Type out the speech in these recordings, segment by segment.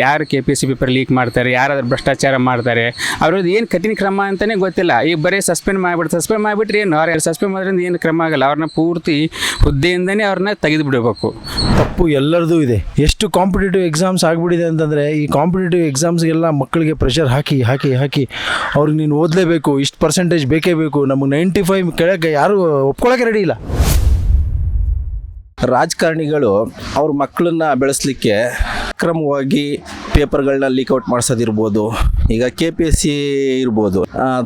ಯಾರು KPSC paper leak ಮಾಡ್ತಾರೆ, ಯಾರಾದ್ರೂ ಭ್ರಷ್ಟಾಚಾರ ಮಾಡ್ತಾರೆ, ಅವ್ರದ್ದು ಏನು ಕಠಿಣ ಕ್ರಮ ಅಂತಲೇ ಗೊತ್ತಿಲ್ಲ. ಈಗ ಬರೀ ಸಸ್ಪೆಂಡ್ ಮಾಡಿಬಿಟ್ರೆ ಏನು, ಅವ್ರು ಸಸ್ಪೆಂಡ್ ಮಾಡೋದ್ರಿಂದ ಏನು ಕ್ರಮ ಆಗಲ್ಲ. ಅವ್ರನ್ನ ಪೂರ್ತಿ ಹುದ್ದೆಯಿಂದನೇ ಅವ್ರನ್ನ ತೆಗೆದು ಬಿಡಬೇಕು. ತಪ್ಪು ಎಲ್ಲರದು ಇದೆ. ಎಷ್ಟು ಕಾಂಪಿಟೇಟಿವ್ ಎಕ್ಸಾಮ್ಸ್ ಆಗಿಬಿಟ್ಟಿದೆ ಅಂತಂದರೆ, ಈ ಕಾಂಪಿಟೇಟಿವ್ ಎಕ್ಸಾಮ್ಸ್ಗೆಲ್ಲ ಮಕ್ಕಳಿಗೆ ಪ್ರೆಷರ್ ಹಾಕಿ ಅವ್ರಿಗೆ ನೀನು ಓದಲೇಬೇಕು, ಇಷ್ಟು ಪರ್ಸೆಂಟೇಜ್ ಬೇಕೇ ಬೇಕು, ನಮಗೆ 95 ಕೆಳಗೆ ಯಾರು ಒಪ್ಕೊಳ್ಳೋಕೆ ರೆಡಿ ಇಲ್ಲ. ರಾಜಕಾರಣಿಗಳು ಅವ್ರ ಮಕ್ಕಳನ್ನ ಬೆಳೆಸಲಿಕ್ಕೆ ಅಕ್ರಮವಾಗಿ ಪೇಪರ್ಗಳನ್ನ ಲೀಕ್ಔಟ್ ಮಾಡಿಸೋದಿರ್ಬೋದು. ಈಗ KPSC ಇರ್ಬೋದು,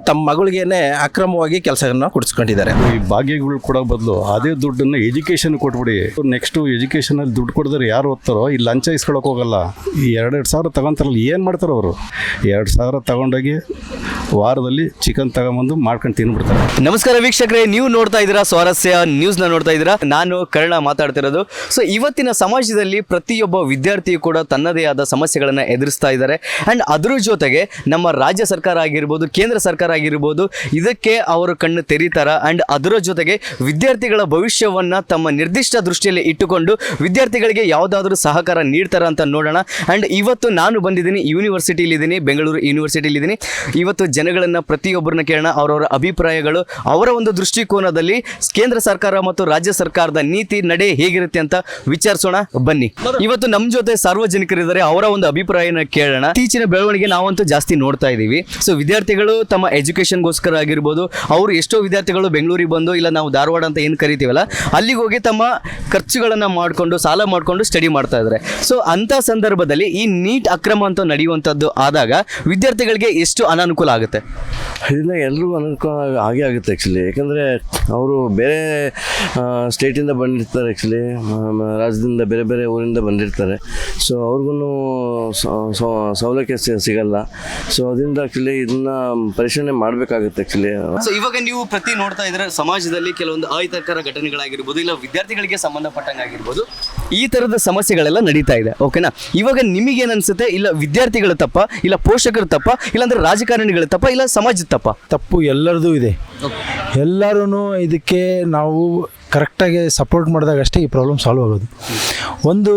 ತಮ್ಮ ಮಗಳಿಗೇನೆ ಅಕ್ರಮವಾಗಿ ಕೆಲಸವನ್ನು ಕೊಡಿಸ್ಕೊಂಡಿದ್ದಾರೆ. ಈ ಭಾಗ್ಯಗಳು ಕೊಡೋ ಬದಲು ಅದೇ ದುಡ್ಡನ್ನು ಎಜುಕೇಷನ್ ಕೊಟ್ಬಿಡಿ. ನೆಕ್ಸ್ಟು ಎಜುಕೇಷನಲ್ಲಿ ದುಡ್ಡು ಕೊಡಿದ್ರೆ ಯಾರು ಓದ್ತಾರೋ ಈ ಲಂಚ ಇಸ್ಕೊಳಕ್ಕೆ ಹೋಗಲ್ಲ. ಈ 2,000 ತಗೊಂತಾರಲ್ಲ, ಏನು ಮಾಡ್ತಾರೋ ಅವರು? 2,000 ತಗೊಂಡೋಗಿ ವಾರದಲ್ಲಿ ಚಿಕನ್ ತಗೊಂಬಂದು ಮಾಡ್ಕೊಂಡು ತಿನ್ಬಿಡ್ತಾರೆ. ನಮಸ್ಕಾರ ವೀಕ್ಷಕರೇ, ನೀವು ನೋಡ್ತಾ ಇದ್ದೀರಾ ಸ್ವಾರಸ್ಯ ನ್ಯೂಸ್ನ ನೋಡ್ತಾ ಇದ್ದೀರಾ. ನಾನು ಕರ್ಣ ಮಾತಾಡ್ತಿರೋದು. ಸೊ ಇವತ್ತಿನ ಸಮಾಜದಲ್ಲಿ ಪ್ರತಿಯೊಬ್ಬ ವಿದ್ಯಾರ್ಥಿಯು ಕೂಡ ತನ್ನದೇ ಆದ ಸಮಸ್ಯೆಗಳನ್ನು ಎದುರಿಸ್ತಾ ಇದ್ದಾರೆ. ಆ್ಯಂಡ್ ಅದರ ಜೊತೆಗೆ ನಮ್ಮ ರಾಜ್ಯ ಸರ್ಕಾರ ಆಗಿರ್ಬೋದು, ಕೇಂದ್ರ ಸರ್ಕಾರ ಆಗಿರ್ಬೋದು, ಇದಕ್ಕೆ ಅವರು ಕಣ್ಣು ತೆರೀತಾರ. ಆ್ಯಂಡ್ ಅದರ ಜೊತೆಗೆ ವಿದ್ಯಾರ್ಥಿಗಳ ಭವಿಷ್ಯವನ್ನು ತಮ್ಮ ನಿರ್ದಿಷ್ಟ ದೃಷ್ಟಿಯಲ್ಲಿ ಇಟ್ಟುಕೊಂಡು ವಿದ್ಯಾರ್ಥಿಗಳಿಗೆ ಯಾವುದಾದ್ರೂ ಸಹಕಾರ ನೀಡ್ತಾರ ಅಂತ ನೋಡೋಣ. ಆ್ಯಂಡ್ ಇವತ್ತು ನಾನು ಬಂದಿದ್ದೀನಿ, ಯೂನಿವರ್ಸಿಟಿಲಿದ್ದೀನಿ, ಬೆಂಗಳೂರು ಯೂನಿವರ್ಸಿಟಿಲಿದ್ದೀನಿ. ಇವತ್ತು ಜನಗಳನ್ನು ಪ್ರತಿಯೊಬ್ಬರನ್ನ ಕೇಳೋಣ, ಅವರವರ ಅಭಿಪ್ರಾಯಗಳು, ಅವರ ಒಂದು ದೃಷ್ಟಿಕೋನದಲ್ಲಿ ಕೇಂದ್ರ ಸರ್ಕಾರ ಮತ್ತು ರಾಜ್ಯ ಸರ್ಕಾರದ ನೀತಿ ನಡೆ ಹೇಗಿರುತ್ತೆ ಅಂತ ವಿಚಾರಿಸೋಣ ಬನ್ನಿ. ಇವತ್ತು ನಮ್ಮ ಜೊತೆ ಸಾರ್ವಜನಿಕರಿದ್ದಾರೆ, ಅವರ ಒಂದು ಅಭಿಪ್ರಾಯನ ಕೇಳೋಣ. ಇತ್ತೀಚಿನ ಬೆಳವಣಿಗೆ ನಾವಂತೂ ಜಾಸ್ತಿ ನೋಡ್ತಾ ಇದ್ದೀವಿ. ಸೊ ವಿದ್ಯಾರ್ಥಿಗಳು ತಮ್ಮ ಎಜುಕೇಷನ್ಗೋಸ್ಕರ ಆಗಿರ್ಬೋದು, ಅವರು ಎಷ್ಟೋ ವಿದ್ಯಾರ್ಥಿಗಳು ಬೆಂಗಳೂರಿಗೆ ಬಂದು, ಇಲ್ಲ ನಾವು ಧಾರವಾಡ ಅಂತ ಏನು ಕರಿತೀವಲ್ಲ, ಅಲ್ಲಿಗೆ ಹೋಗಿ ತಮ್ಮ ಖರ್ಚುಗಳನ್ನು ಮಾಡಿಕೊಂಡು ಸಾಲ ಮಾಡಿಕೊಂಡು ಸ್ಟಡಿ ಮಾಡ್ತಾ ಇದ್ದಾರೆ. ಸೊ ಅಂಥ ಸಂದರ್ಭದಲ್ಲಿ ಈ ನೀಟ್ ಅಕ್ರಮ ಅಂತ ನಡೆಯುವಂಥದ್ದು ಆದಾಗ ವಿದ್ಯಾರ್ಥಿಗಳಿಗೆ ಎಷ್ಟು ಅನಾನುಕೂಲ ಆಗುತ್ತೆ? ಇದರಿಂದ ಎಲ್ರಿಗೂ ಅನುಕೂಲ ಆಗೇ ಆಗುತ್ತೆ ಆ್ಯಕ್ಚುಲಿ. ಯಾಕಂದರೆ ಅವರು ಬೇರೆ ಸ್ಟೇಟಿಂದ ಬಂದಿರ್ತಾರೆ, ಆ್ಯಕ್ಚುಲಿ ರಾಜ್ಯದಿಂದ ಬೇರೆ ಬೇರೆ ಊರಿಂದ ಬಂದಿರ್ತಾರೆ. ಸೊ ಅವ್ರಿಗೂ ಸೌಲಭ್ಯ ಸಿಗಲ್ಲ. ಸೊ ಅದರಿಂದ ಆ್ಯಕ್ಚುಲಿ ಇದನ್ನ ಪರಿಶೀಲನೆ ಮಾಡಬೇಕಾಗುತ್ತೆ ಆ್ಯಕ್ಚುಲಿ. ಸೊ ಇವಾಗ ನೀವು ಪ್ರತಿ ನೋಡ್ತಾ ಇದ್ರೆ ಸಮಾಜದಲ್ಲಿ ಕೆಲವೊಂದು ಅಹಿತಕರ ಘಟನೆಗಳಾಗಿರ್ಬೋದು, ಇಲ್ಲ ವಿದ್ಯಾರ್ಥಿಗಳಿಗೆ ಸಂಬಂಧಪಟ್ಟಂಗಾಗಿರ್ಬೋದು, ಈ ಥರದ ಸಮಸ್ಯೆಗಳೆಲ್ಲ ನಡೀತಾ ಇದೆ. ಓಕೆನಾ? ಇವಾಗ ನಿಮಗೇನು ಅನಿಸುತ್ತೆ? ಇಲ್ಲ ವಿದ್ಯಾರ್ಥಿಗಳ ತಪ್ಪ, ಇಲ್ಲ ಪೋಷಕರ ತಪ್ಪ, ಇಲ್ಲಾಂದ್ರೆ ರಾಜಕಾರಣಿಗಳ ತಪ್ಪ, ಇಲ್ಲ ಸಮಾಜದ ತಪ್ಪ? ತಪ್ಪು ಎಲ್ಲರದು ಇದೆ. ಎಲ್ಲರೂ ಇದಕ್ಕೆ ನಾವು ಕರೆಕ್ಟಾಗಿ ಸಪೋರ್ಟ್ ಮಾಡಿದಾಗ ಅಷ್ಟೇ ಈ ಪ್ರಾಬ್ಲಮ್ ಸಾಲ್ವ್ ಆಗೋದು. ಒಂದು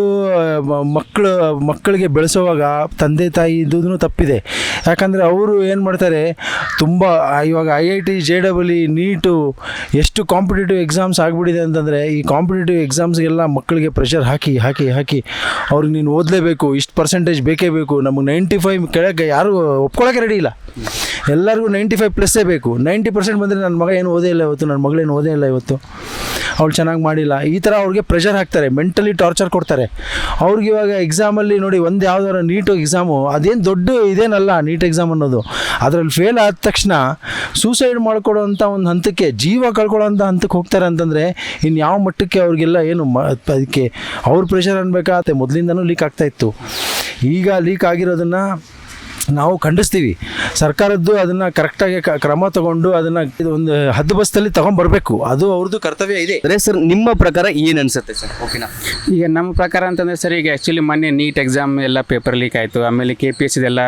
ಮಕ್ಕಳಿಗೆ ಬೆಳೆಸೋವಾಗ ತಂದೆ ತಾಯಿ ಇದ್ದೂ ತಪ್ಪಿದೆ. ಯಾಕಂದರೆ ಅವರು ಏನು ಮಾಡ್ತಾರೆ, ತುಂಬ ಇವಾಗ IIT JEE ನೀಟು ಎಷ್ಟು ಕಾಂಪಿಟೇಟಿವ್ ಎಕ್ಸಾಮ್ಸ್ ಆಗಿಬಿಟ್ಟಿದೆ ಅಂತಂದರೆ, ಈ ಕಾಂಪಿಟೇಟಿವ್ ಎಕ್ಸಾಮ್ಸ್ಗೆಲ್ಲ ಮಕ್ಕಳಿಗೆ ಪ್ರೆಷರ್ ಹಾಕಿ ಅವ್ರಿಗೆ ನೀನು ಓದಲೇಬೇಕು, ಇಷ್ಟು ಪರ್ಸೆಂಟೇಜ್ ಬೇಕೇ ಬೇಕು, ನಮಗೆ 95 ಕೆಳಗೆ ಯಾರು ಒಪ್ಕೊಳ್ಳೋಕೆ ರೆಡಿ ಇಲ್ಲ. ಎಲ್ಲರಿಗೂ 95+ ಬೇಕು. 90% ಬಂದರೆ ನನ್ನ ಮಗ ಏನು ಓದೇ ಇಲ್ಲ ಇವತ್ತು, ನನ್ನ ಮಗಳೇನು ಓದೇ ಇಲ್ಲ ಇವತ್ತು, ಅವಳು ಚೆನ್ನಾಗಿ ಮಾಡಿಲ್ಲ, ಈ ಥರ ಅವ್ರಿಗೆ ಪ್ರೆಷರ್ ಹಾಕ್ತಾರೆ, ಮೆಂಟಲಿ ಟಾರ್ಚರ್ ಕೊಡ್ತಾರೆ. ಅವ್ರಿಗೆ ಇವಾಗ ಎಕ್ಸಾಮಲ್ಲಿ ನೋಡಿ, ಒಂದು ಯಾವುದಾದ್ರು ನೀಟ್ ಎಕ್ಸಾಮು ಅದೇನು ದೊಡ್ಡ ಇದೇನಲ್ಲ ನೀಟ್ ಎಕ್ಸಾಮ್ ಅನ್ನೋದು. ಅದರಲ್ಲಿ ಫೇಲ್ ಆದ ತಕ್ಷಣ ಸೂಸೈಡ್ ಮಾಡ್ಕೊಡೋವಂಥ ಒಂದು ಹಂತಕ್ಕೆ, ಜೀವ ಕಳ್ಕೊಳ್ಳೋಂಥ ಹಂತಕ್ಕೆ ಹೋಗ್ತಾರೆ ಅಂತಂದರೆ ಇನ್ನು ಯಾವ ಮಟ್ಟಕ್ಕೆ ಅವ್ರಿಗೆಲ್ಲ ಏನು ಅದಕ್ಕೆ ಅವ್ರ ಪ್ರೆಷರ್ ಅನ್ಬೇಕಾಗತ್ತೆ. ಮೊದಲಿಂದನೂ ಲೀಕ್ ಆಗ್ತಾಯಿತ್ತು, ಈಗ ಲೀಕ್ ಆಗಿರೋದನ್ನು ನಾವು ಖಂಡಿಸ್ತೀವಿ. ಸರ್ಕಾರದ್ದು ಅದನ್ನು ಕರೆಕ್ಟಾಗಿ ಕ್ರಮ ತಗೊಂಡು ಅದನ್ನು ಒಂದು ಹದ್ದುಬಸ್ತಲ್ಲಿ ತಗೊಂಡ್ಬರಬೇಕು, ಅದು ಅವ್ರದ್ದು ಕರ್ತವ್ಯ ಇದೆ. ಅದೇ ಸರ್, ನಿಮ್ಮ ಪ್ರಕಾರ ಏನು ಅನಿಸುತ್ತೆ ಸರ್? ಓಕೆನಾ? ಈಗ ನಮ್ಮ ಪ್ರಕಾರ ಅಂತಂದರೆ ಸರ್, ಈಗ ಆ್ಯಕ್ಚುಲಿ ಮೊನ್ನೆ ನೀಟ್ ಎಕ್ಸಾಮ್ ಎಲ್ಲ ಪೇಪರ್ ಲೀಕ್ ಆಯಿತು. ಆಮೇಲೆ KPSCದೆಲ್ಲ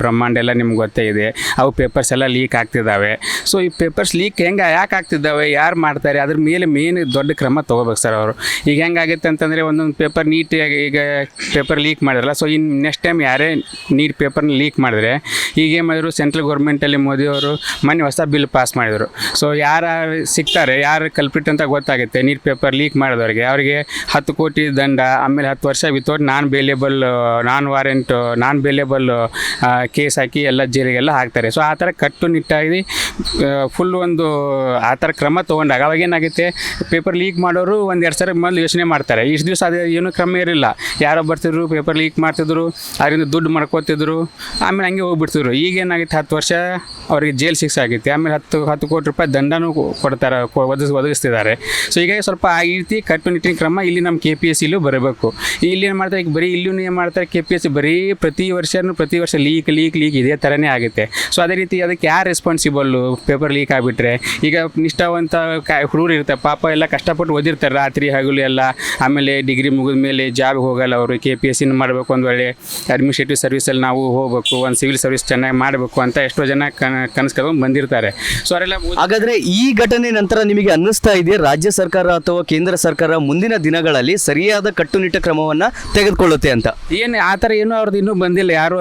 ಬ್ರಹ್ಮಾಂಡ ಎಲ್ಲ ನಿಮ್ಗೆ ಗೊತ್ತೇ ಇದೆ, ಅವು ಪೇಪರ್ಸ್ ಎಲ್ಲ ಲೀಕ್ ಆಗ್ತಿದ್ದಾವೆ. ಸೊ ಈ ಪೇಪರ್ಸ್ ಲೀಕ್ ಯಾಕೆ ಆಗ್ತಿದ್ದಾವೆ, ಯಾರು ಮಾಡ್ತಾರೆ, ಅದ್ರ ಮೇಲೆ ಮೇನ್ ದೊಡ್ಡ ಕ್ರಮ ತೊಗೋಬೇಕು ಸರ್ ಅವರು. ಈಗ ಹೆಂಗಾಗುತ್ತೆ ಅಂತಂದರೆ, ಒಂದೊಂದು ಪೇಪರ್ ನೀಟ್ ಈಗ ಪೇಪರ್ ಲೀಕ್ ಮಾಡಿದ್ರಲ್ಲ, ಸೊ ಇನ್ನು ನೆಕ್ಸ್ಟ್ ಟೈಮ್ ಯಾರೇ ನೀಟ್ ಪೇಪರ್ನ ಲೀಕ್ ಮಾಡಿದ್ರೆ, ಈಗ ಏನು ಮಾಡಿದ್ರು, ಸೆಂಟ್ರಲ್ ಗೌರ್ಮೆಂಟಲ್ಲಿ ಮೋದಿಯವರು ಮೊನ್ನೆ ಹೊಸ ಬಿಲ್ ಪಾಸ್ ಮಾಡಿದರು. ಸೊ ಯಾರು ಸಿಗ್ತಾರೆ, ಯಾರು ಕಲ್ಪ್ರಿಟ್ ಅಂತ ಗೊತ್ತಾಗುತ್ತೆ ನೀಟ್ ಪೇಪರ್ ಲೀಕ್ ಮಾಡಿದವ್ರಿಗೆ, ಅವರಿಗೆ 10 ಕೋಟಿ ದಂಡ, ಆಮೇಲೆ 10 ವರ್ಷ ವಿತೌಟ್ ನಾನ್ ಬೇಲೇಬಲ್ ಕೇಸ್ ಹಾಕಿ ಎಲ್ಲ ಜೈಲಿಗೆಲ್ಲ ಹಾಕ್ತಾರೆ. ಸೊ ಆ ಥರ ಕಟ್ಟುನಿಟ್ಟಾಗಿ ಫುಲ್ ಒಂದು ಆ ಥರ ಕ್ರಮ ತೊಗೊಂಡಾಗ ಅವಾಗ ಏನಾಗುತ್ತೆ, ಪೇಪರ್ ಲೀಕ್ ಮಾಡೋರು 1-2 ಸಲ ಮೊದಲು ಯೋಚನೆ ಮಾಡ್ತಾರೆ. ಇಷ್ಟು ದಿವಸ ಅದು ಏನೂ ಕ್ರಮ ಇರಲಿಲ್ಲ, ಯಾರೋ ಬರ್ತಿದ್ರು ಪೇಪರ್ ಲೀಕ್ ಮಾಡ್ತಿದ್ರು, ಅದರಿಂದ ದುಡ್ಡು ಮಾಡ್ಕೋತಿದ್ರು, ಆಮೇಲೆ ಹಂಗೆ ಹೋಗ್ಬಿಡ್ತಿದ್ರು. ಈಗೇನಾಗಿತ್ತು, 10 ವರ್ಷ ಅವರಿಗೆ ಜೈಲು ಶಿಕ್ಷೆ ಆಗಿತ್ತು, ಆಮೇಲೆ 10 ಕೋಟಿ ರೂಪಾಯಿ ದಂಡನೂ ಕೊಡ್ತಾರೆ, ಒದಗಿಸ್ತಿದ್ದಾರೆ. ಸೊ ಈಗ ಸ್ವಲ್ಪ ಆ ರೀತಿ ಕಟ್ಟುನಿಟ್ಟಿನ ಕ್ರಮ ಇಲ್ಲಿ ನಮ್ಮ KPSCಲೂ ಬರಬೇಕು. ಇಲ್ಲಿ ಏನು ಮಾಡ್ತಾರೆ, ಈಗ ಬರೀ ಇಲ್ಲೂ ಏನು ಮಾಡ್ತಾರೆ, KPSC ಬರೀ ಪ್ರತಿ ವರ್ಷ ಲೀಕ್ ಇದೇ ಥರನೇ ಆಗುತ್ತೆ. ಸೊ ಅದೇ ರೀತಿ ಅದಕ್ಕೆ ಯಾರು ರೆಸ್ಪಾನ್ಸಿಬಲ್ಲು? ಪೇಪರ್ ಲೀಕ್ ಆಗಿಬಿಟ್ರೆ, ಈಗ ನಿಷ್ಠಾವಂತ ಹುಡುಗರು ಇರ್ತಾರೆ, ಪಾಪ ಎಲ್ಲ ಕಷ್ಟಪಟ್ಟು ಓದಿರ್ತಾರೆ ರಾತ್ರಿ ಹಗಲು ಎಲ್ಲ, ಆಮೇಲೆ ಡಿಗ್ರಿ ಮುಗಿದ ಮೇಲೆ ಜಾಬ್ಗೆ ಹೋಗಲ್ಲ ಅವರು. KPSCನ ಮಾಡಬೇಕು, ಒಂದು ಒಳ್ಳೆ ಅಡ್ಮಿನಿಸ್ಟ್ರೇಟಿವ್ ಸರ್ವಿಸಲ್ಲಿ ನಾವು ಹೋಗಬೇಕು, ಒಂದು ಸಿವಿಲ್ ಸರ್ವಿಸ್ ಚೆನ್ನಾಗಿ ಮಾಡಬೇಕು ಮಾಡಬೇಕು ಅಂತ ಎಷ್ಟೋ ಜನ ಕನಸು ಕಟ್ಕೊಂಡು ಬಂದಿರ್ತಾರೆ. ಸೊ ಅವರೆಲ್ಲ ಹಾಗಾದ್ರೆ ಈ ಘಟನೆ ನಂತರ ನಿಮಗೆ ಅನ್ನಿಸ್ತಾ ಇದೆಯಾ ರಾಜ್ಯ ಸರ್ಕಾರ ಅಥವಾ ಕೇಂದ್ರ ಸರ್ಕಾರ ಮುಂದಿನ ದಿನಗಳಲ್ಲಿ ಸರಿಯಾದ ಕಟ್ಟುನಿಟ್ಟ ಕ್ರಮವನ್ನ ತೆಗೆದುಕೊಳ್ಳುತ್ತೆ ಅಂತ? ಏನು ಆ ಥರ ಏನೂ ಅವ್ರದ್ದು ಇನ್ನೂ ಬಂದಿಲ್ಲ. ಯಾರು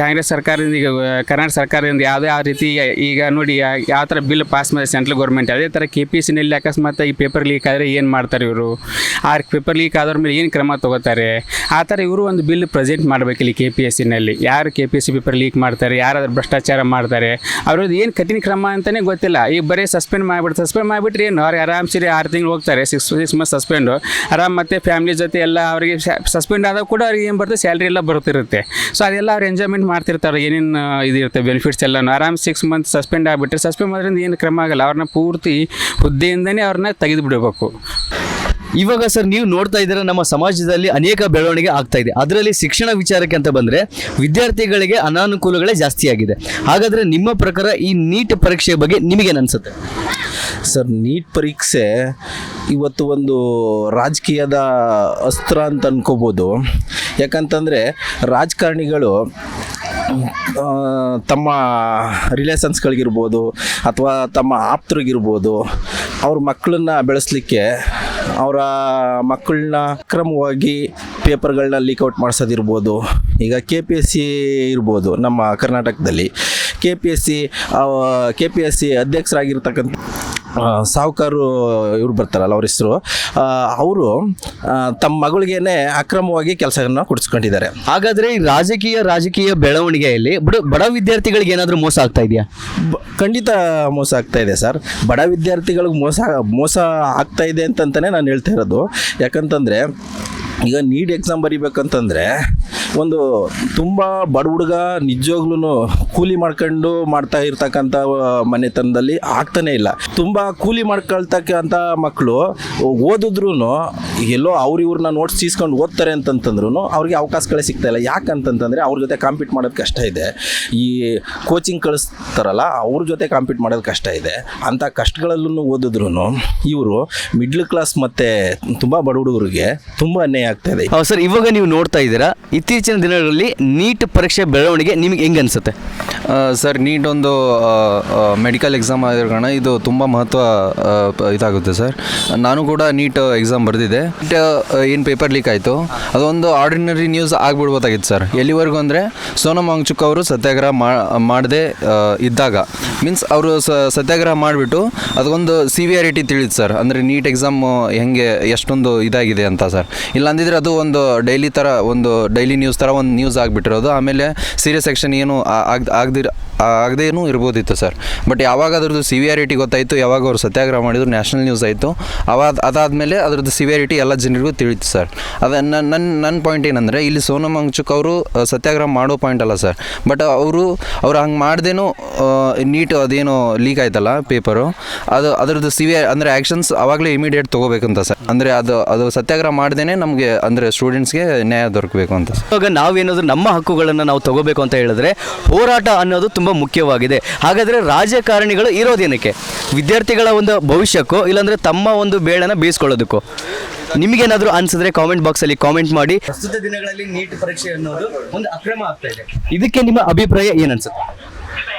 ಕಾಂಗ್ರೆಸ್ ಸರ್ಕಾರದಿಂದ ಈಗ ಕರ್ನಾಟಕ ಸರ್ಕಾರದಿಂದ ಯಾವುದೇ ಆ ರೀತಿ ಈಗ ನೋಡಿ ಯಾವ ಥರ ಬಿಲ್ ಪಾಸ್ ಮಾಡಿದೆ ಸೆಂಟ್ರಲ್ ಗೌರ್ಮೆಂಟ್, ಅದೇ ಥರ KPSCನಲ್ಲಿ ಅಕಸ್ಮಾತ್ ಈ ಪೇಪರ್ ಲೀಕ್ ಆದರೆ ಏನು ಮಾಡ್ತಾರೆ ಇವರು? ಆ ಪೇಪರ್ ಲೀಕ್ ಆದವ್ರ ಮೇಲೆ ಏನು ಕ್ರಮ ತೊಗೋತಾರೆ? ಆ ಥರ ಇವರು ಒಂದು ಬಿಲ್ ಪ್ರೆಸೆಂಟ್ ಮಾಡಬೇಕಿಲ್ಲ KPSCನಲ್ಲಿ. ಯಾರು KPSC ಪೇಪರ್ ಲೀಕ್ ಮಾಡ್ತಾರೆ, ಯಾರಾದ್ರೂ ಭ್ರಷ್ಟಾಚಾರ ಮಾಡ್ತಾರೆ, ಅವ್ರದ್ದು ಏನು ಕಠಿಣ ಕ್ರಮ ಅಂತಲೇ ಗೊತ್ತಿಲ್ಲ. ಈಗ ಬರೀ ಸಸ್ಪೆಂಡ್ ಮಾಡಿಬಿಟ್ರೆ ಏನು ಅವ್ರಿಗೆ ಆರಾಮ್ ಸರಿ 6 ತಿಂಗಳು ಹೋಗ್ತಾರೆ, 6 ಮಂತ್ ಸಸ್ಪೆಂಡು ಆರಾಮ್. ಮತ್ತು ಫ್ಯಾಮಿಲಿ ಜೊತೆ ಎಲ್ಲ ಅವರಿಗೆ ಸಸ್ಪೆಂಡ್ ಆದಾಗ ಕೂಡ ಅವ್ರಿಗೆ ಏನು ಬರುತ್ತೆ, ಸ್ಯಾಲ್ರಿ ಎಲ್ಲ ಬರ್ತಿರುತ್ತೆ. ಸೊ ಅದೆಲ್ಲ ಅವ್ರು ಎಂಜಾಯ್ಮೆಂಟ್ ಮಾಡ್ತಿರ್ತಾರೆ, ಏನೇನು ಇದಿರುತ್ತೆ ಬೆನಿಫಿಟ್ಸ್ ಎಲ್ಲನೂ. ಆರಾಮ್ 6 ಮಂತ್ ಸಸ್ಪೆಂಡ್ ಆಗಿಬಿಟ್ರೆ ಸಸ್ಪೆಂಡ್ ಮಾಡೋದ್ರಿಂದ ಏನು ಕ್ರಮ ಆಗಲ್ಲ. ಅವ್ರನ್ನ ಪೂರ್ತಿ ಹುದ್ದೆಯಿಂದನೇ ಅವ್ರನ್ನ ತೆಗೆದು ಬಿಡಬೇಕು. ಇವಾಗ ಸರ್ ನೀವು ನೋಡ್ತಾ ಇದ್ದೀರಾ ನಮ್ಮ ಸಮಾಜದಲ್ಲಿ ಅನೇಕ ಬೆಳವಣಿಗೆ ಆಗ್ತಾ ಇದೆ. ಅದರಲ್ಲಿ ಶಿಕ್ಷಣ ವಿಚಾರಕ್ಕೆ ಅಂತ ಬಂದರೆ ವಿದ್ಯಾರ್ಥಿಗಳಿಗೆ ಅನಾನುಕೂಲಗಳೇ ಜಾಸ್ತಿ ಆಗಿದೆ. ಹಾಗಾದರೆ ನಿಮ್ಮ ಪ್ರಕಾರ ಈ ನೀಟ್ ಪರೀಕ್ಷೆಯ ಬಗ್ಗೆ ನಿಮಗೇನು ಅನಿಸುತ್ತೆ? ಸರ್, ನೀಟ್ ಪರೀಕ್ಷೆ ಇವತ್ತು ಒಂದು ರಾಜಕೀಯದ ಅಸ್ತ್ರ ಅಂತ ಅನ್ಕೋಬೋದು. ಯಾಕಂತಂದರೆ ರಾಜಕಾರಣಿಗಳು ತಮ್ಮ ರಿಲೇಷನ್ಸ್ಗಳಿಗಿರ್ಬೋದು ಅಥವಾ ತಮ್ಮ ಆಪ್ತರಿಗಿರ್ಬೋದು ಅವ್ರ ಮಕ್ಕಳನ್ನ ಬೆಳೆಸಲಿಕ್ಕೆ ಅವರ ಮಕ್ಕಳನ್ನ ಅಕ್ರಮವಾಗಿ ಪೇಪರ್ಗಳನ್ನ ಲೀಕ್ಔಟ್ ಮಾಡಿಸೋದಿರ್ಬೋದು. ಈಗ KPSC ಇರ್ಬೋದು, ನಮ್ಮ ಕರ್ನಾಟಕದಲ್ಲಿ KPSC ಅಧ್ಯಕ್ಷರಾಗಿರ್ತಕ್ಕಂಥ ಸಾವುಕಾರು ಇವ್ರು ಬರ್ತಾರಲ್ಲ, ಅವ್ರ ಹೆಸರು, ಅವರು ತಮ್ಮ ಮಗಳಿಗೇನೆ ಅಕ್ರಮವಾಗಿ ಕೆಲಸವನ್ನು ಕೊಡಿಸ್ಕೊಂಡಿದ್ದಾರೆ. ಹಾಗಾದರೆ ಈ ರಾಜಕೀಯ ಬೆಳವಣಿಗೆಯಲ್ಲಿ ಬಡ ವಿದ್ಯಾರ್ಥಿಗಳಿಗೆ ಏನಾದರೂ ಮೋಸ ಆಗ್ತಾ ಇದೆಯಾ? ಖಂಡಿತ ಮೋಸ ಆಗ್ತಾ ಇದೆ ಸರ್. ಬಡ ವಿದ್ಯಾರ್ಥಿಗಳಿಗೆ ಮೋಸ ಆಗ್ತಾ ಇದೆ ಅಂತಲೇ ನಾನು ಹೇಳ್ತಾ ಇರೋದು. ಯಾಕಂತಂದರೆ ಈಗ ನೀಟ್ ಎಕ್ಸಾಮ್ ಬರೀಬೇಕಂತಂದರೆ ಒಂದು ತುಂಬ ಬಡ ಹುಡುಗ ನಿಜವಾಗ್ಲೂ ಕೂಲಿ ಮಾಡ್ಕೊಂಡು ಮಾಡ್ತಾ ಇರ್ತಕ್ಕಂಥ ಮನೆತನದಲ್ಲಿ ಆಗ್ತಾನೇ ಇಲ್ಲ. ತುಂಬ ಕೂಲಿ ಮಾಡ್ಕೊಳ್ತಕ್ಕಂಥ ಮಕ್ಕಳು ಓದಿದ್ರೂ ಎಲ್ಲೋ ಇವ್ರನ್ನ ನೋಟ್ಸ್ ಇಸ್ಕೊಂಡು ಓದ್ತಾರೆ ಅಂತಂತಂದ್ರೂ ಅವ್ರಿಗೆ ಅವಕಾಶಗಳೇ ಸಿಗ್ತಾ ಇಲ್ಲ. ಯಾಕಂತಂತಂದರೆ ಅವ್ರ ಜೊತೆ ಕಾಂಪೀಟ್ ಮಾಡೋದು ಕಷ್ಟ ಇದೆ. ಈ ಕೋಚಿಂಗ್ ಕಳಿಸ್ತಾರಲ್ಲ, ಅವ್ರ ಜೊತೆ ಕಾಂಪೀಟ್ ಮಾಡೋದು ಕಷ್ಟ ಇದೆ. ಅಂಥ ಕಷ್ಟಗಳಲ್ಲೂ ಓದಿದ್ರೂ ಇವರು ಮಿಡ್ಲ್ ಕ್ಲಾಸ್ ಮತ್ತು ತುಂಬ ಬಡ ಹುಡುಗರಿಗೆ ತುಂಬ ಅನ್ಯಾಯ ಆಗ್ತಾ ಇದೆ. ಸರ್, ಇವಾಗ ನೀವು ನೋಡ್ತಾ ಇದ್ದೀರಾ ಇತ್ತೀಚಿನ ದಿನಗಳಲ್ಲಿ ನೀಟ್ ಪರೀಕ್ಷೆ ಬೆಳವಣಿಗೆ ನಿಮಗೆ ಹೆಂಗೆ ಅನಿಸುತ್ತೆ? ಸರ್, ನೀಟ್ ಒಂದು ಮೆಡಿಕಲ್ ಎಕ್ಸಾಮ್ ಆಗಿರೋ ಕಾರಣ ಇದು ತುಂಬ ಮಹತ್ವ ಇದಾಗುತ್ತೆ ಸರ್. ನಾನು ಕೂಡ ನೀಟ್ ಎಕ್ಸಾಮ್ ಬರೆದಿದ್ದೆ. ಏನು ಪೇಪರ್ ಲೀಕ್ ಆಯಿತು, ಅದೊಂದು ಆರ್ಡಿನರಿ ನ್ಯೂಸ್ ಆಗಿಬಿಡ್ಬೋದಾಗಿತ್ತು ಸರ್. ಎಲ್ಲಿವರೆಗೂ ಅಂದರೆ ಸೋನಮ್ ವಾಂಗ್ಚುಕ್ ಅವರು ಸತ್ಯಾಗ್ರಹ ಮಾಡದೆ ಇದ್ದಾಗ, ಮೀನ್ಸ್ ಅವರು ಸತ್ಯಾಗ್ರಹ ಮಾಡಿಬಿಟ್ಟು ಅದಕ್ಕೊಂದು ಸಿವಿಯಾರಿಟಿ ತಿಳಿದು ಸರ್. ಅಂದರೆ ನೀಟ್ ಎಕ್ಸಾಮ್ ಹೆಂಗೆ ಎಷ್ಟೊಂದು ಇದಾಗಿದೆ ಅಂತ ಸರ್. ಇಲ್ಲಾಂದಿದ್ರೆ ಅದು ಒಂದು ಡೈಲಿ ನ್ಯೂಸ್ ಥರ ಒಂದು ನ್ಯೂಸ್ ಆಗಿಬಿಟ್ಟಿರೋದು. ಆಮೇಲೆ ಸೀರಿಯಸ್ ಸೆಕ್ಷನ್ ಏನು ಆಗದೇನೂ ಇರ್ಬೋದಿತ್ತು ಸರ್. ಬಟ್ ಯಾವಾಗ ಅದ್ರದ್ದು ಸಿವಿಯಾರಿಟಿ ಗೊತ್ತಾಯಿತು, ಯಾವಾಗ ಅವರು ಸತ್ಯಾಗ್ರಹ ಮಾಡಿದ್ರು, ನ್ಯಾಷನಲ್ ನ್ಯೂಸ್ ಆಯಿತು, ಅದಾದಮೇಲೆ ಅದ್ರದ್ದು ಸಿವಿಯಾರಿಟಿ ಎಲ್ಲ ಜನರಿಗೂ ತಿಳಿತು ಸರ್. ನನ್ನ ಪಾಯಿಂಟ್ ಏನಂದರೆ, ಇಲ್ಲಿ ಸೋನಮ್ ವಾಂಗ್ಚುಕ್ ಅವರು ಸತ್ಯಾಗ್ರಹ ಮಾಡೋ ಪಾಯಿಂಟ್ ಅಲ್ಲ ಸರ್. ಬಟ್ ಅವ್ರು ಹಂಗೆ ಮಾಡ್ದೇನೂ ನೀಟ್ ಅದೇನೋ ಲೀಕ್ ಆಯ್ತಲ್ಲ ಪೇಪರು, ಅದರದ್ದು ಅಂದರೆ ಆ್ಯಕ್ಷನ್ಸ್ ಆವಾಗಲೇ ಇಮಿಡಿಯೇಟ್ ತೊಗೋಬೇಕಂತ ಸರ್. ಅಂದರೆ ಅದು ಸತ್ಯಾಗ್ರಹ ಮಾಡ್ದೇನೆ ನಮಗೆ ಅಂದರೆ ಸ್ಟೂಡೆಂಟ್ಸ್ಗೆ ನ್ಯಾಯ ದೊರಕಬೇಕು ಅಂತ. ಇವಾಗ ನಾವೇನಾದರೂ ನಮ್ಮ ಹಕ್ಕುಗಳನ್ನು ನಾವು ತಗೋಬೇಕು ಅಂತ ಹೇಳಿದ್ರೆ ಹೋರಾಟ ಅನ್ನೋದು ತುಂಬ ಮುಖ್ಯವಾಗಿದೆ. ಹಾಗಾದರೆ ರಾಜಕಾರಣಿಗಳು ಇರೋದೇನಕ್ಕೆ? ವಿದ್ಯಾರ್ಥಿಗಳ ಒಂದು ಭವಿಷ್ಯಕ್ಕೋ ಇಲ್ಲಾಂದರೆ ತಮ್ಮ ಒಂದು ಬೇಳನ ಬೇಯಿಸ್ಕೊಳ್ಳೋದಕ್ಕೋ? ನಿಮಗೇನಾದರೂ ಅನಿಸಿದ್ರೆ ಕಾಮೆಂಟ್ ಬಾಕ್ಸಲ್ಲಿ ಕಾಮೆಂಟ್ ಮಾಡಿ. ಪ್ರಸ್ತುತ ದಿನಗಳಲ್ಲಿ ನೀಟ್ ಪರೀಕ್ಷೆ ಅನ್ನೋದು ಒಂದು ಅಕ್ರಮ ಆಗ್ತಾ ಇದೆ, ಇದಕ್ಕೆ ನಿಮ್ಮ ಅಭಿಪ್ರಾಯ ಏನನ್ಸುತ್ತೆ?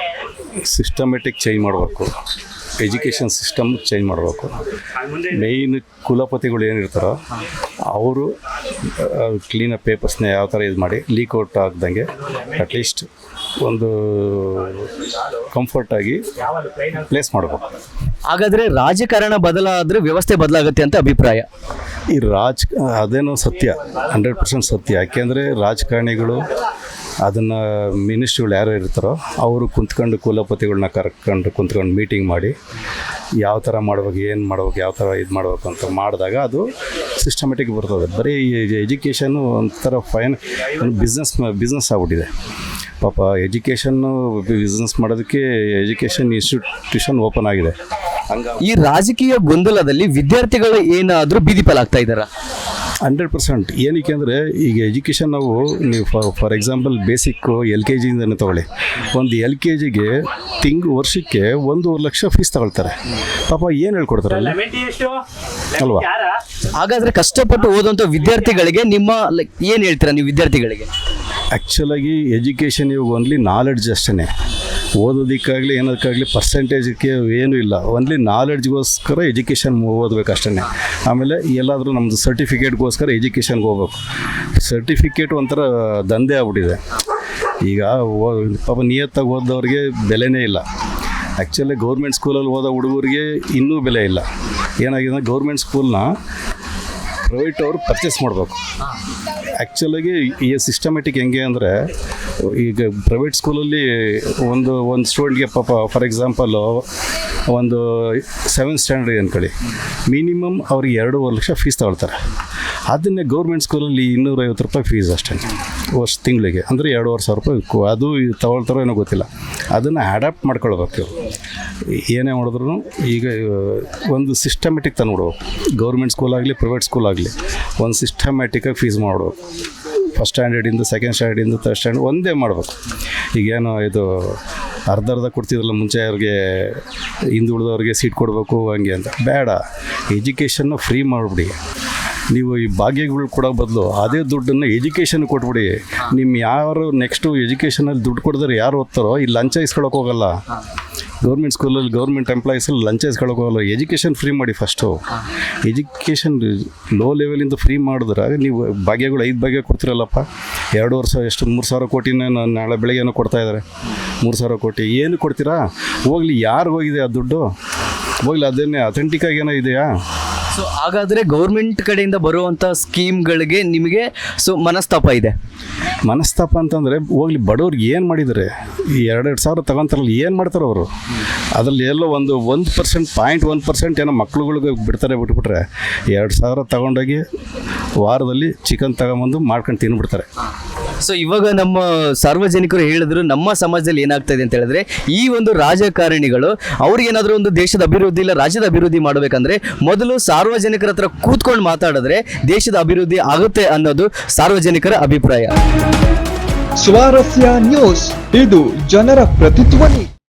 ಸಿಸ್ಟಮೆಟಿಕ್ ಚೇಂಜ್ ಮಾಡಬೇಕು, ಎಜುಕೇಷನ್ ಸಿಸ್ಟಮ್ ಚೇಂಜ್ ಮಾಡಬೇಕು. ಮೇಯ್ನ್ ಕುಲಪತಿಗಳು ಏನಿರ್ತಾರೋ ಅವರು ಕ್ಲೀನಾಗಿ ಪೇಪರ್ಸ್ನ ಯಾವ ಥರ ಇದು ಮಾಡಿ ಲೀಕ್ಔಟ್ ಆಗ್ದಂಗೆ ಅಟ್ಲೀಸ್ಟ್ ಒಂದು ಕಂಫರ್ಟಾಗಿ ಪ್ಲೇಸ್ ಮಾಡಬೇಕು. ಹಾಗಾದರೆ ರಾಜಕಾರಣ ಬದಲಾದರೆ ವ್ಯವಸ್ಥೆ ಬದಲಾಗುತ್ತೆ ಅಂತ ಅಭಿಪ್ರಾಯ? ಅದೇನೋ ಸತ್ಯ, 100% ಸತ್ಯ. ಯಾಕೆಂದರೆ ರಾಜಕಾರಣಿಗಳು ಅದನ್ನು ಮಿನಿಸ್ಟ್ರುಗಳು ಯಾರು ಇರ್ತಾರೋ ಅವರು ಕುಲಪತಿಗಳನ್ನ ಕುಂತ್ಕೊಂಡು ಮೀಟಿಂಗ್ ಮಾಡಿ ಯಾವ ಥರ ಮಾಡ್ಬೇಕು, ಏನು ಮಾಡ್ಬೇಕು, ಯಾವ ಥರ ಇದು ಮಾಡ್ಬೇಕು ಅಂತ ಮಾಡಿದಾಗ ಅದು ಸಿಸ್ಟಮೆಟಿಕ್ ಬರ್ತದೆ. ಬರೀ ಎಜುಕೇಷನ್ನು ಒಂಥರ ಬಿಸ್ನೆಸ್ ಆಗ್ಬಿಟ್ಟಿದೆ. ಪಾಪ ಎಜುಕೇಷನ್ನು ಬಿಸ್ನೆಸ್ ಮಾಡೋದಕ್ಕೆ ಎಜುಕೇಷನ್ ಇನ್ಸ್ಟಿಟ್ಯೂಷನ್ ಓಪನ್ ಆಗಿದೆ. ಈ ರಾಜಕೀಯ ಗೊಂದಲದಲ್ಲಿ ವಿದ್ಯಾರ್ಥಿಗಳು ಏನಾದರೂ ಬೀದಿಪಾಲಾಗ್ತಾ ಇದ್ದಾರಾ? 100%. ಏನಕ್ಕೆ ಅಂದರೆ ಈಗ ಎಜುಕೇಷನ್ ನೀವು ಫಾರ್ ಎಕ್ಸಾಂಪಲ್ ಬೇಸಿಕ್ಕು LKGಯಿಂದನೇ ತೊಗೊಳ್ಳಿ. ಒಂದು LKGಗೆ ವರ್ಷಕ್ಕೆ 1.5 ಲಕ್ಷ ಫೀಸ್ ತಗೊಳ್ತಾರೆ. ಪಾಪ ಏನು ಹೇಳ್ಕೊಡ್ತಾರೆ ಅಲ್ವಾ? ಹಾಗಾದರೆ ಕಷ್ಟಪಟ್ಟು ಓದುವಂಥ ವಿದ್ಯಾರ್ಥಿಗಳಿಗೆ ನಿಮ್ಮ ಏನು ಹೇಳ್ತೀರಾ ನೀವು ವಿದ್ಯಾರ್ಥಿಗಳಿಗೆ? ಆ್ಯಕ್ಚುಲಾಗಿ ಎಜುಕೇಷನ್ ಇವಾಗ ಓನ್ಲಿ ನಾಲೆಡ್ಜ್ ಅಷ್ಟೇ. ಓದೋದಕ್ಕಾಗಲಿ ಏನೋದಕ್ಕಾಗಲಿ ಪರ್ಸೆಂಟೇಜಕ್ಕೆ ಏನೂ ಇಲ್ಲ. ಓನ್ಲಿ ನಾಲೆಡ್ಜ್ಗೋಸ್ಕರ ಎಜುಕೇಷನ್ ಓದಬೇಕು ಅಷ್ಟೇ. ಆಮೇಲೆ ಎಲ್ಲಾದರೂ ನಮ್ಮದು ಸರ್ಟಿಫಿಕೇಟ್ಗೋಸ್ಕರ ಎಜುಕೇಷನ್ಗೆ ಹೋಗ್ಬೇಕು. ಸರ್ಟಿಫಿಕೇಟ್ ಒಂಥರ ದಂಧೆ ಆಗ್ಬಿಟ್ಟಿದೆ ಈಗ. ಪಾಪ ನಿಯತ್ತಾಗಿ ಓದೋರಿಗೆ ಬೆಲೆನೇ ಇಲ್ಲ. ಆ್ಯಕ್ಚುಲಿ ಗೌರ್ಮೆಂಟ್ ಸ್ಕೂಲಲ್ಲಿ ಓದೋ ಹುಡುಗರಿಗೆ ಇನ್ನೂ ಬೆಲೆ ಇಲ್ಲ. ಏನಾಗಿದೆ, ಗೌರ್ಮೆಂಟ್ ಸ್ಕೂಲ್ನ ಪ್ರೈವೇಟ್ ಅವರು ಪರ್ಚೇಸ್ ಮಾಡಬೇಕು. ಆ್ಯಕ್ಚುಲಾಗಿ ಈ ಸಿಸ್ಟಮೆಟಿಕ್ ಹೆಂಗೆ ಅಂದರೆ, ಈಗ ಪ್ರೈವೇಟ್ ಸ್ಕೂಲಲ್ಲಿ ಒಂದು ಸ್ಟೂಡೆಂಟ್ಗೆ ಪಾಪ ಫಾರ್ ಎಕ್ಸಾಂಪಲ್ಲು ಒಂದು 7th ಸ್ಟ್ಯಾಂಡರ್ಡ್ ಅಂದ್ಕೊಳ್ಳಿ, ಮಿನಿಮಮ್ ಅವ್ರಿಗೆ 2.5 ಲಕ್ಷ ಫೀಸ್ ತಗೊಳ್ತಾರೆ. ಅದನ್ನೇ ಗೌರ್ಮೆಂಟ್ ಸ್ಕೂಲಲ್ಲಿ 250 ರೂಪಾಯಿ ಫೀಸ್ ಅಷ್ಟೇ ತಿಂಗಳಿಗೆ, ಅಂದರೆ 2,500 ರೂಪಾಯಿ. ಅದು ತಗೊಳ್ತಾರೋ ಏನೋ ಗೊತ್ತಿಲ್ಲ. ಅದನ್ನು ಅಡ್ಯಾಪ್ಟ್ ಮಾಡ್ಕೊಳ್ಬೇಕು. ಏನೇ ಮಾಡಿದ್ರು ಈಗ ಒಂದು ಸಿಸ್ಟಮೆಟಿಕ್ ತಂದುಬಿಡ್ಬೇಕು. ಗೌರ್ಮೆಂಟ್ ಸ್ಕೂಲ್ ಆಗಲಿ ಪ್ರೈವೇಟ್ ಸ್ಕೂಲ್ ಆಗಲಿ ಒಂದು ಸಿಸ್ಟಮ್ಯಾಟಿಕಾಗಿ ಫೀಸ್ ಮಾಡಬೇಕು. ಫಸ್ಟ್ ಸ್ಟ್ಯಾಂಡರ್ಡಿಂದ ಸೆಕೆಂಡ್ ಸ್ಟ್ಯಾಂಡರ್ಡಿಂದ ಥರ್ಡ್ ಸ್ಟ್ಯಾಂಡರ್ಡ್ ಒಂದೇ ಮಾಡಬೇಕು. ಈಗೇನೋ ಇದು ಅರ್ಧ ಕೊಡ್ತಿದ್ರಲ್ಲ ಮುಂಚೆ, ಅವ್ರಿಗೆ ಹಿಂದುಳಿದವ್ರಿಗೆ ಸೀಟ್ ಕೊಡಬೇಕು ಹಂಗೆ ಅಂತ. ಬೇಡ, ಎಜುಕೇಷನ್ನ ಫ್ರೀ ಮಾಡಿಬಿಡಿ. ನೀವು ಈ ಭಾಗ್ಯಗಳು ಕೊಡೋ ಬದಲು ಅದೇ ದುಡ್ಡನ್ನು ಎಜುಕೇಷನ್ ಕೊಟ್ಬಿಡಿ. ನಿಮ್ಮ ಯಾರು ನೆಕ್ಸ್ಟು ಎಜುಕೇಷನಲ್ಲಿ ದುಡ್ಡು ಕೊಡಿದ್ರೆ ಯಾರು ಓದ್ತಾರೋ ಇಲ್ಲಿ ಲಂಚ ಇಸ್ಕೊಳಕ್ಕೆ ಹೋಗಲ್ಲ. ಗೌರ್ಮೆಂಟ್ ಸ್ಕೂಲಲ್ಲಿ ಗೌರ್ಮೆಂಟ್ ಎಂಪ್ಲಾಯೀಸಲ್ಲಿ ಲಂಚ ಇಸ್ಕೊಳಕ್ಕೆ ಹೋಗಲ್ಲ. ಎಜುಕೇಷನ್ ಫ್ರೀ ಮಾಡಿ ಫಸ್ಟು. ಎಜುಕೇಷನ್ ಲೋ ಲೆವೆಲಿಂದ ಫ್ರೀ ಮಾಡಿದ್ರೆ ನೀವು ಭಾಗ್ಯಗಳು 5 ಭಾಗ್ಯ ಕೊಡ್ತಿರಲ್ಲಪ್ಪ. 2 ವರ್ಷ ಎಷ್ಟು 3,000 ಕೋಟಿನ ನಾಳೆ ಬೆಳಗ್ಗೆನೋ ಕೊಡ್ತಾಯಿದ್ದಾರೆ. 3,000 ಕೋಟಿ ಏನು ಕೊಡ್ತೀರಾ? ಹೋಗಲಿ, ಯಾರು ಹೋಗಿದೆ ಆ ದುಡ್ಡು? ಹೋಗಲಿ, ಅದನ್ನೇ ಅಥೆಂಟಿಕ್ಕಾಗಿ ಏನೋ ಇದೆಯಾ? ಸೊ ಹಾಗಾದರೆ ಗೌರ್ಮೆಂಟ್ ಕಡೆಯಿಂದ ಬರುವಂಥ ಸ್ಕೀಮ್ಗಳಿಗೆ ನಿಮಗೆ ಮನಸ್ತಾಪ ಇದೆ? ಮನಸ್ತಾಪ ಅಂತಂದರೆ ಹೋಗ್ಲಿ, ಬಡವ್ರಿಗೆ ಏನು ಮಾಡಿದ್ದಾರೆ? ಈ 2,000 ತಗೊತಾರಲ್ಲ, ಏನು ಮಾಡ್ತಾರೆ ಅವರು? ಅದರಲ್ಲಿ ಎಲ್ಲೋ 1% 0.1% ಏನೋ ಮಕ್ಳುಗಳಿಗೆ ಬಿಟ್ಬಿಟ್ರೆ 2,000 ತಗೊಂಡೋಗಿ ವಾರದಲ್ಲಿ ಚಿಕನ್ ತಗೊಂಬಂದು ಮಾಡ್ಕೊಂಡು ತಿನ್ಬಿಡ್ತಾರೆ. ಸೊ ಇವಾಗ ನಮ್ಮ ಸಾರ್ವಜನಿಕರು ಹೇಳಿದ್ರು, ನಮ್ಮ ಸಮಾಜದಲ್ಲಿ ಏನಾಗ್ತಾ ಇದೆ ಅಂತ ಹೇಳಿದ್ರೆ, ಈ ಒಂದು ರಾಜಕಾರಣಿಗಳು ಅವ್ರಿಗೇನಾದರೂ ಒಂದು ದೇಶದ ಅಭಿವೃದ್ಧಿ ಇಲ್ಲ ರಾಜ್ಯದ ಅಭಿವೃದ್ಧಿ ಮಾಡಬೇಕಂದ್ರೆ ಮೊದಲು ಸಾರ್ವಜನಿಕರ ಹತ್ರ ಕೂತ್ಕೊಂಡು ಮಾತಾಡಿದ್ರೆ ದೇಶದ ಅಭಿವೃದ್ಧಿ ಆಗುತ್ತೆ ಅನ್ನೋದು ಸಾರ್ವಜನಿಕರ ಅಭಿಪ್ರಾಯ. ಸ್ವಾರಸ್ಯ ನ್ಯೂಸ್, ಇದು ಜನರ ಪ್ರತಿಧ್ವನಿ.